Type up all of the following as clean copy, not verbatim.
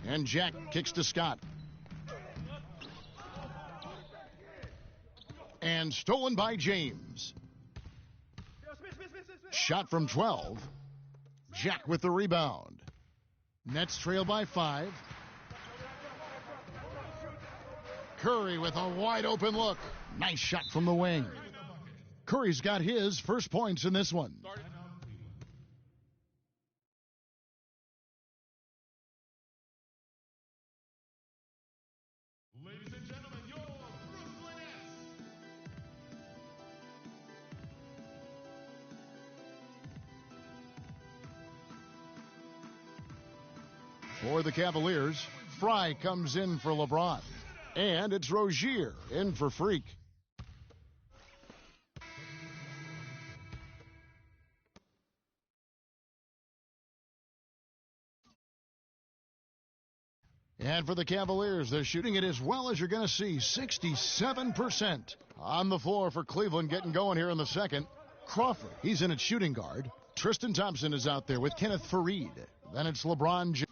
And Jack kicks to Scott. And stolen by James. Shot from 12. Jack with the rebound. Nets trail by 5. Curry with a wide open look. Nice shot from the wing. Curry's got his first points in this one. Ladies and gentlemen, your Brooklyn Nets. For the Cavaliers, Fry comes in for LeBron. And it's Rozier in for Freak. And for the Cavaliers, they're shooting it as well as you're going to see, 67%. On the floor for Cleveland, getting going here in the second. Crawford, he's in at shooting guard. Tristan Thompson is out there with Kenneth Faried. Then it's LeBron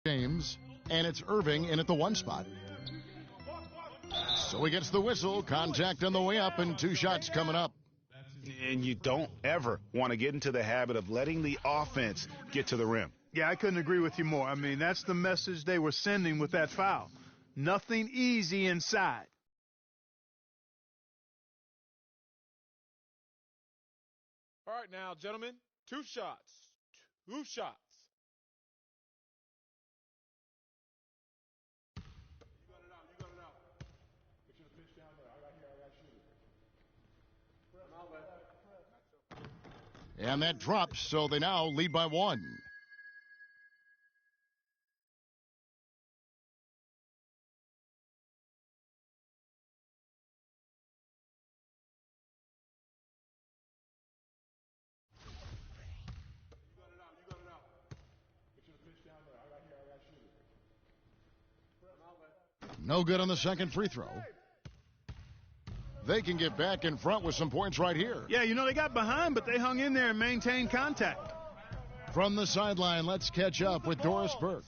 James, and it's Irving in at the 1 spot. So he gets the whistle, contact on the way up, and 2 shots coming up. And you don't ever want to get into the habit of letting the offense get to the rim. Yeah, I couldn't agree with you more. I mean, that's the message they were sending with that foul. Nothing easy inside. All right, now, gentlemen, 2 shots. 2 shots. You got it out. You got it out. Get you the pitch down there. I got shoot it. And that drops, so they now lead by 1. No good on the second free throw. They can get back in front with some points right here. Yeah, you know, they got behind, but they hung in there and maintained contact. From the sideline, let's catch up with Doris Burke.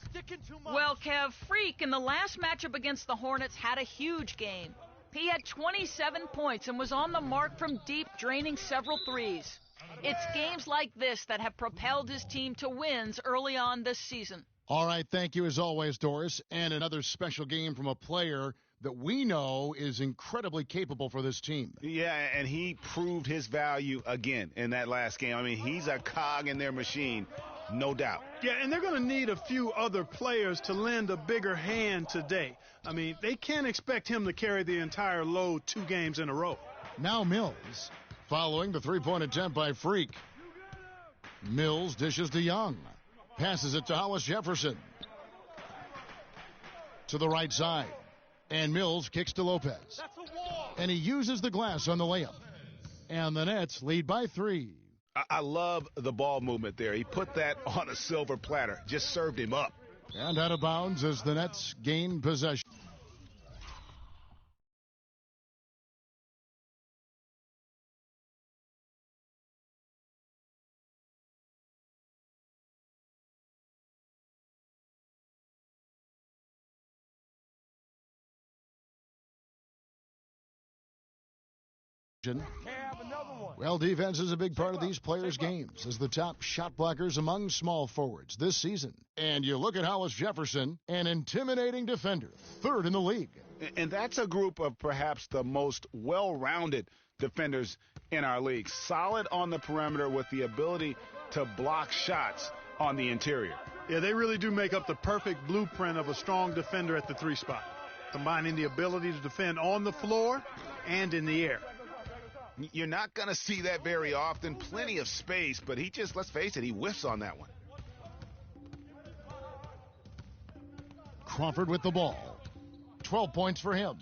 Well, Kev, Freak in the last matchup against the Hornets had a huge game. He had 27 points and was on the mark from deep, draining several threes. It's games like this that have propelled his team to wins early on this season. All right, thank you as always, Doris. And another special game from a player that we know is incredibly capable for this team. Yeah, and he proved his value again in that last game. I mean, he's a cog in their machine, no doubt. Yeah, and they're going to need a few other players to lend a bigger hand today. I mean, they can't expect him to carry the entire load 2 games in a row. Now Mills, following the three-point attempt by Freak. Mills dishes to Young. Passes it to Hollis Jefferson. To the right side. And Mills kicks to Lopez. And he uses the glass on the layup. And the Nets lead by 3. I love the ball movement there. He put that on a silver platter. Just served him up. And out of bounds as the Nets gain possession. Well, defense is a big part of these players' games as the top shot blockers among small forwards this season. And you look at Hollis Jefferson, an intimidating defender, 3rd in the league. And that's a group of perhaps the most well-rounded defenders in our league. Solid on the perimeter with the ability to block shots on the interior. Yeah, they really do make up the perfect blueprint of a strong defender at the 3 spot, combining the ability to defend on the floor and in the air. You're not going to see that very often. Plenty of space, but he just, let's face it, he whiffs on that one. Crawford with the ball. 12 points for him.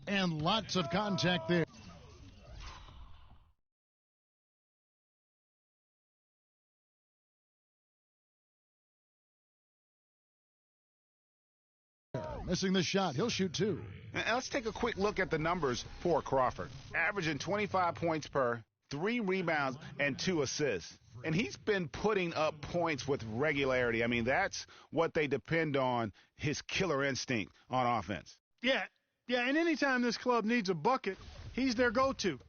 And lots of contact there. missing the shot. He'll shoot 2. And let's take a quick look at the numbers for Crawford. Averaging 25 points per, 3 rebounds, and 2 assists. And he's been putting up points with regularity. I mean, that's what they depend on, his killer instinct on offense. Yeah, and anytime this club needs a bucket, he's their go-to.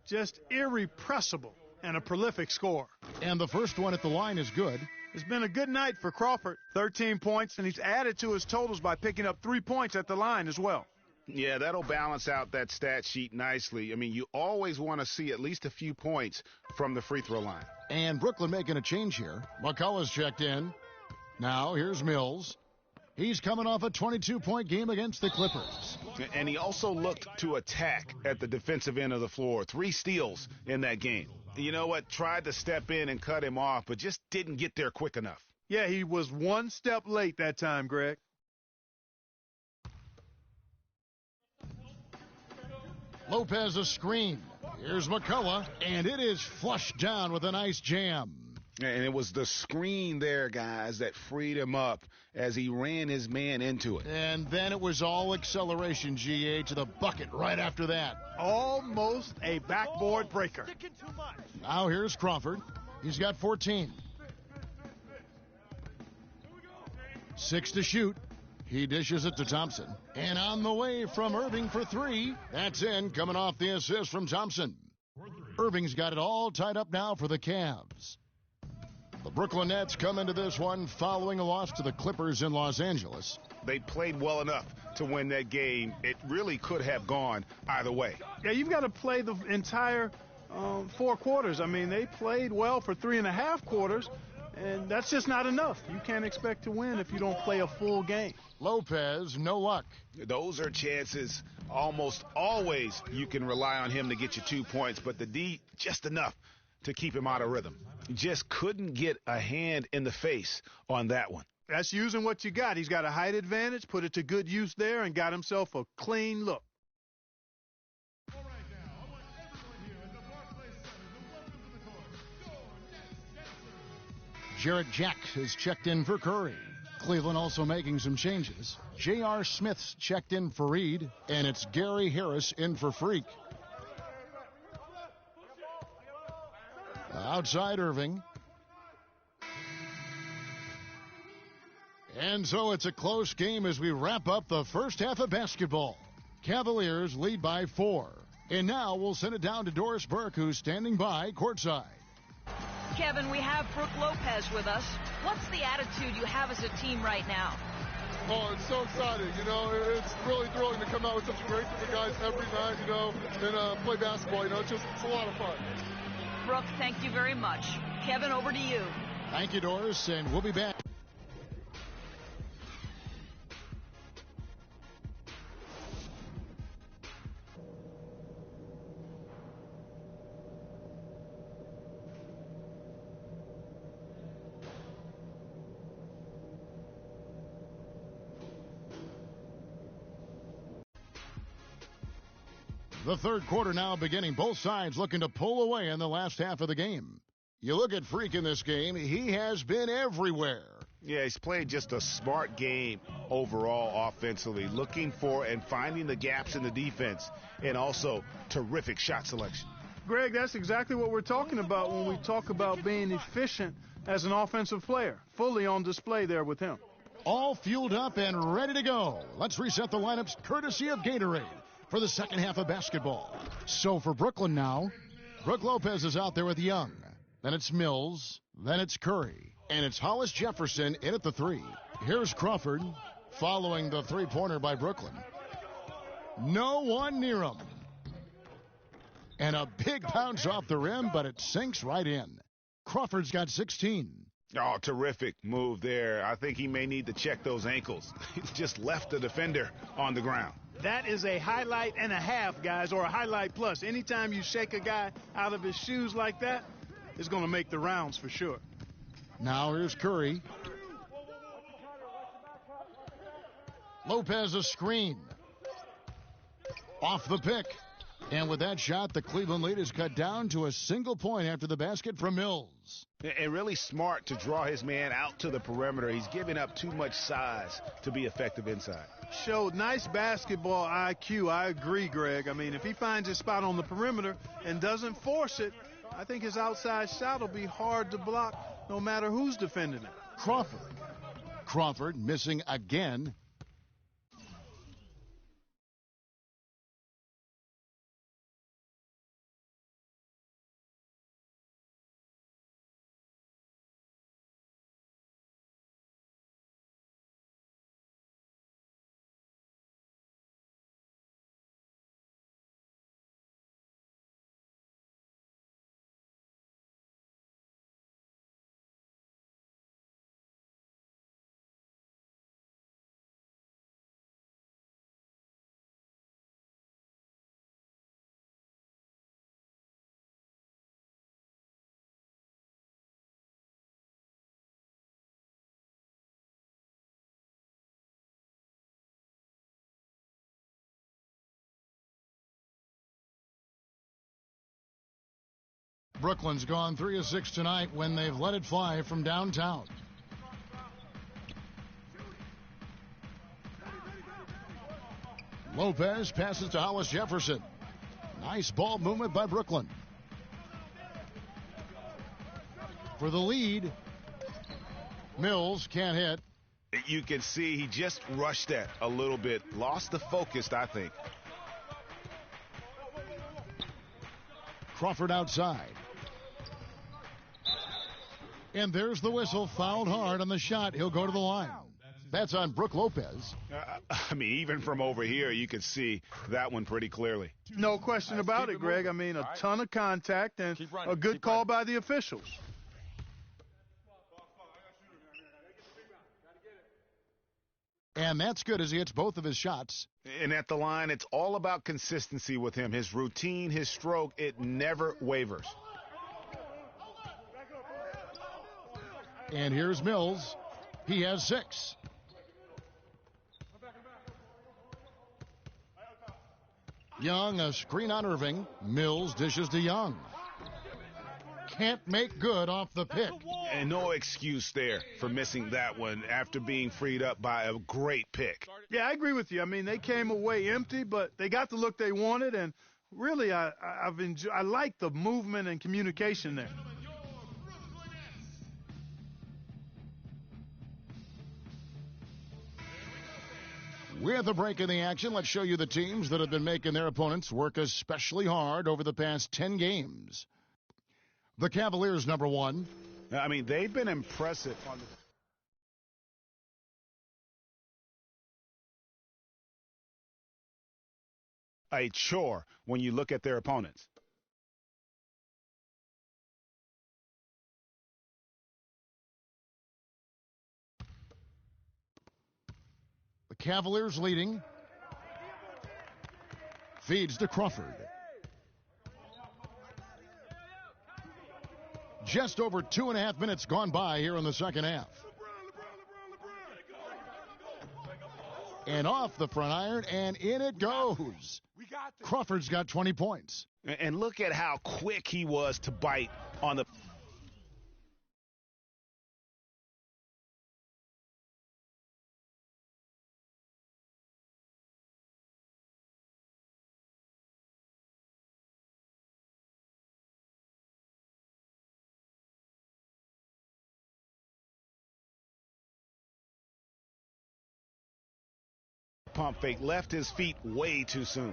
Just irrepressible and a prolific scorer. And the first one at the line is good. It's been a good night for Crawford. 13 points, and he's added to his totals by picking up 3 points at the line as well. Yeah, that'll balance out that stat sheet nicely. I mean, you always want to see at least a few points from the free throw line. And Brooklyn making a change here. McCullough's checked in. Now here's Mills. He's coming off a 22-point game against the Clippers. And he also looked to attack at the defensive end of the floor. 3 steals in that game. You know what? Tried to step in and cut him off, but just didn't get there quick enough. Yeah, he was 1 step late that time, Greg. Lopez a screen. Here's McCullough, and it is flushed down with a nice jam. And it was the screen there, guys, that freed him up as he ran his man into it. And then it was all acceleration, GA, to the bucket right after that. Almost a backboard breaker. Now here's Crawford. He's got 14. 6 to shoot. He dishes it to Thompson. And on the way from Irving for 3. That's in, coming off the assist from Thompson. Irving's got it all tied up now for the Cavs. The Brooklyn Nets come into this one following a loss to the Clippers in Los Angeles. They played well enough to win that game. It really could have gone either way. Yeah, you've got to play the entire 4 quarters. I mean, they played well for 3.5 quarters, and that's just not enough. You can't expect to win if you don't play a full game. Lopez, no luck. Those are chances almost always you can rely on him to get you 2 points, but the D, just enough to keep him out of rhythm. Just couldn't get a hand in the face on that one. That's using what you got. He's got a height advantage, put it to good use there, and got himself a clean look. Jarrett Jack is checked in for Curry. Cleveland also making some changes. J.R. Smith's checked in for Reed, and it's Gary Harris in for Freak. Outside Irving. And so it's a close game as we wrap up the first half of basketball. Cavaliers lead by 4. And now we'll send it down to Doris Burke, who's standing by courtside. Kevin, we have Brooke Lopez with us. What's the attitude you have as a team right now? Oh, it's so exciting. You know, it's really thrilling to come out with such a great group of guys every night, you know, and play basketball. You know, it's a lot of fun. Brooke, thank you very much. Kevin, over to you. Thank you, Doris, and we'll be back. The third quarter now beginning. Both sides looking to pull away in the last half of the game. You look at Freak in this game, he has been everywhere. Yeah, he's played just a smart game overall offensively, looking for and finding the gaps in the defense, and also terrific shot selection. Greg, that's exactly what we're talking about when we talk about being efficient as an offensive player. Fully on display there with him. All fueled up and ready to go. Let's reset the lineups courtesy of Gatorade for the second half of basketball. So for Brooklyn now, Brooke Lopez is out there with Young. Then it's Mills. Then it's Curry. And it's Hollis Jefferson in at the 3. Here's Crawford following the three-pointer by Brooklyn. No one near him. And a big bounce off the rim, but it sinks right in. Crawford's got 16. Oh, terrific move there. I think he may need to check those ankles. He just left the defender on the ground. That is a highlight and a half, guys, or a highlight plus. Anytime you shake a guy out of his shoes like that, it's going to make the rounds for sure. Now here's Curry. Lopez a screen. Off the pick. And with that shot, the Cleveland lead is cut down to a single point after the basket from Mills. And really smart to draw his man out to the perimeter. He's giving up too much size to be effective inside. Showed nice basketball IQ. I agree, Greg. I mean, if he finds his spot on the perimeter and doesn't force it, I think his outside shot will be hard to block no matter who's defending it. Crawford missing again. Brooklyn's gone 3 of 6 tonight when they've let it fly from downtown. Lopez passes to Hollis Jefferson. Nice ball movement by Brooklyn. For the lead, Mills can't hit. You can see he just rushed that a little bit. Lost the focus, I think. Crawford outside. And there's the whistle. Fouled hard on the shot. He'll go to the line. That's on Brook Lopez. I mean, even from over here, you could see that one pretty clearly. No question about it, Greg. I mean, a ton of contact and a good call by the officials. And that's good as he hits both of his shots. And at the line, it's all about consistency with him. His routine, his stroke, it never wavers. And here's Mills. He has 6. Young, a screen on Irving. Mills dishes to Young. Can't make good off the pick. And no excuse there for missing that one after being freed up by a great pick. Yeah, I agree with you. I mean, they came away empty, but they got the look they wanted, and really, I like the movement and communication there. With a break in the action, let's show you the teams that have been making their opponents work especially hard over the past 10 games. The Cavaliers, number 1. I mean, they've been impressive on a chore when you look at their opponents. The Cavaliers leading. Feeds to Crawford. Just over 2.5 minutes gone by here in the second half. And off the front iron, and in it goes. Crawford's got 20 points. And look at how quick he was to bite on the... pump fake, left his feet way too soon.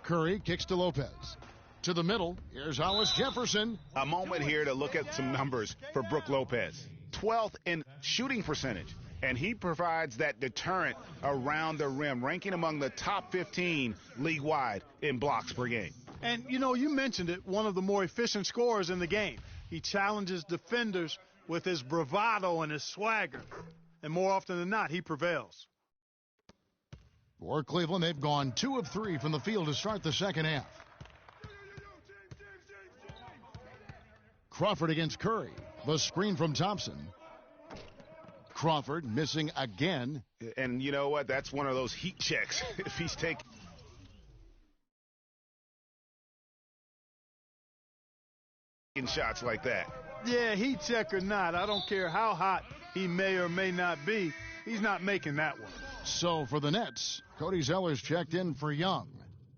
Curry kicks to Lopez. To the middle, here's Hollis Jefferson. A moment here to look at some numbers for Brook Lopez. 12th in shooting percentage, and he provides that deterrent around the rim, ranking among the top 15 league-wide in blocks per game. And, you know, you mentioned it, one of the more efficient scorers in the game. He challenges defenders with his bravado and his swagger. And more often than not, he prevails. For Cleveland, they've gone 2 of 3 from the field to start the second half. Crawford against Curry. The screen from Thompson. Crawford missing again. And you know what? That's one of those heat checks. If he's taking taking shots like that. Yeah, heat check or not, I don't care how hot he may or may not be, he's not making that one. So for the Nets, Cody Zeller's checked in for Young.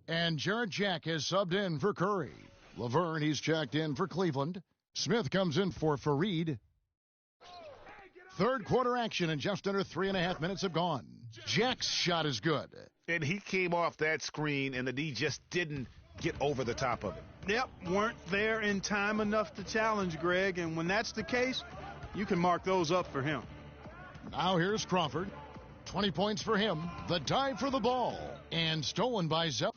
And Jarrett Jack has subbed in for Curry. Laverne, he's checked in for Cleveland. Smith comes in for Fareed. Third quarter action and just under 3.5 minutes have gone. Jack's shot is good. And he came off that screen, and the D just didn't get over the top of it. Yep, weren't there in time enough to challenge Greg, and when that's the case, you can mark those up for him. Now here's Crawford. 20 points for him. The dive for the ball. And stolen by Zeller.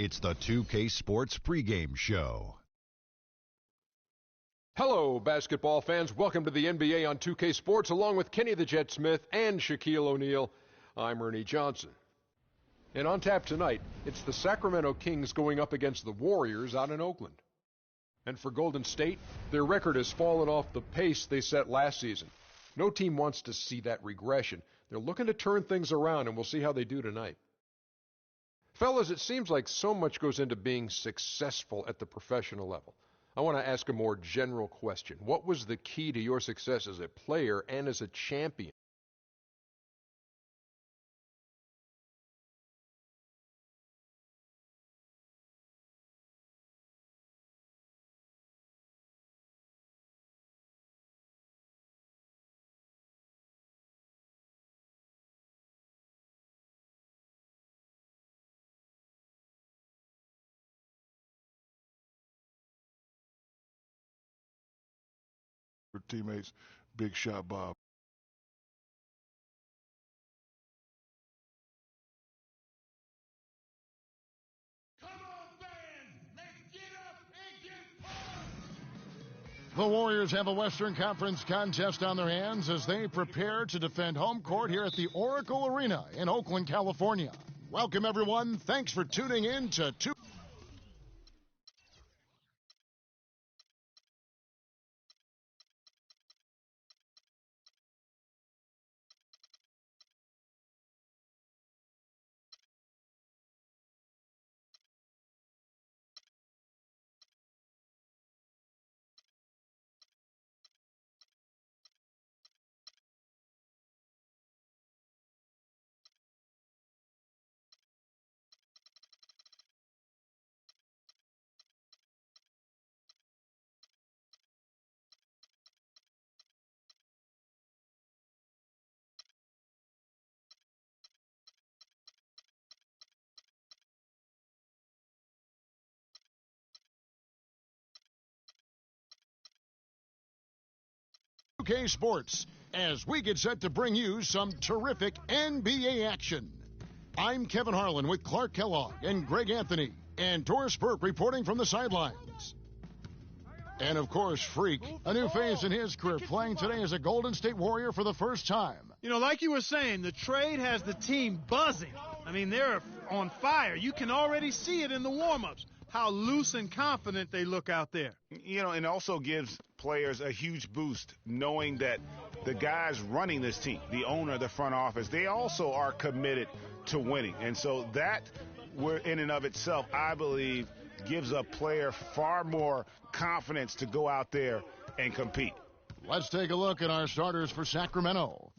It's the 2K Sports pregame show. Hello, basketball fans. Welcome to the NBA on 2K Sports, along with Kenny the Jet Smith and Shaquille O'Neal. I'm Ernie Johnson. And on tap tonight, it's the Sacramento Kings going up against the Warriors out in Oakland. And for Golden State, their record has fallen off the pace they set last season. No team wants to see that regression. They're looking to turn things around, and we'll see how they do tonight. Fellas, it seems like so much goes into being successful at the professional level. I want to ask a more general question. What was the key to your success as a player and as a champion? Teammates, big shot, Bob. The Warriors have a Western Conference contest on their hands as they prepare to defend home court here at the Oracle Arena in Oakland, California. Welcome, everyone. Thanks for tuning in to 2K Sports as we get set to bring you some terrific NBA action. I'm Kevin Harlan with Clark Kellogg and Greg Anthony and Doris Burke reporting from the sidelines. And, of course, Freak, a new phase in his career, playing today as a Golden State Warrior for the first time. You know, like you were saying, the trade has the team buzzing. I mean, they're on fire. You can already see it in the warm-ups, how loose and confident they look out there. You know, and also gives players a huge boost knowing that the guys running this team, the owner, the front office, they also are committed to winning. And so that, in and of itself, I believe, gives a player far more confidence to go out there and compete. Let's take a look at our starters for Sacramento.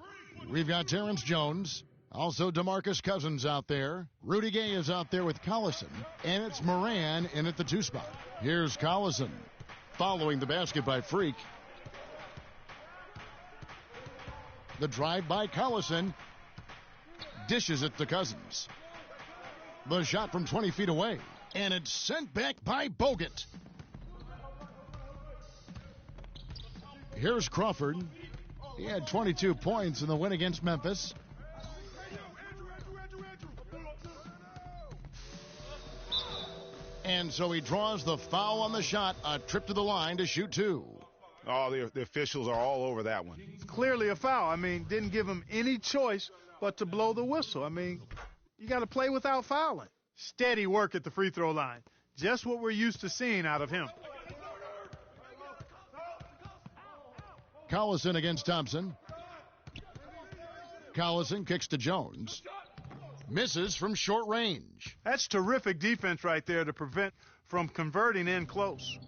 We've got Terrence Jones, also DeMarcus Cousins out there. Rudy Gay is out there with Collison, and it's Moran in at the 2 spot. Here's Collison, following the basket by Freak. The drive by Collison, dishes it to Cousins. The shot from 20 feet away, and it's sent back by Bogut. Here's Crawford. He had 22 points in the win against Memphis. And so he draws the foul on the shot, a trip to the line to shoot 2. Oh, the officials are all over that one. Clearly a foul. I mean, didn't give him any choice but to blow the whistle. I mean, you got to play without fouling. Steady work at the free throw line. Just what we're used to seeing out of him. Collison against Thompson. Collison kicks to Jones. Misses from short range. That's terrific defense right there to prevent from converting in close.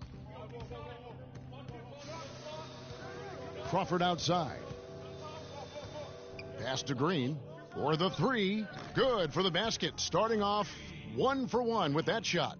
Crawford outside. Pass to Green for the 3. Good for the basket. Starting off 1 for 1 with that shot.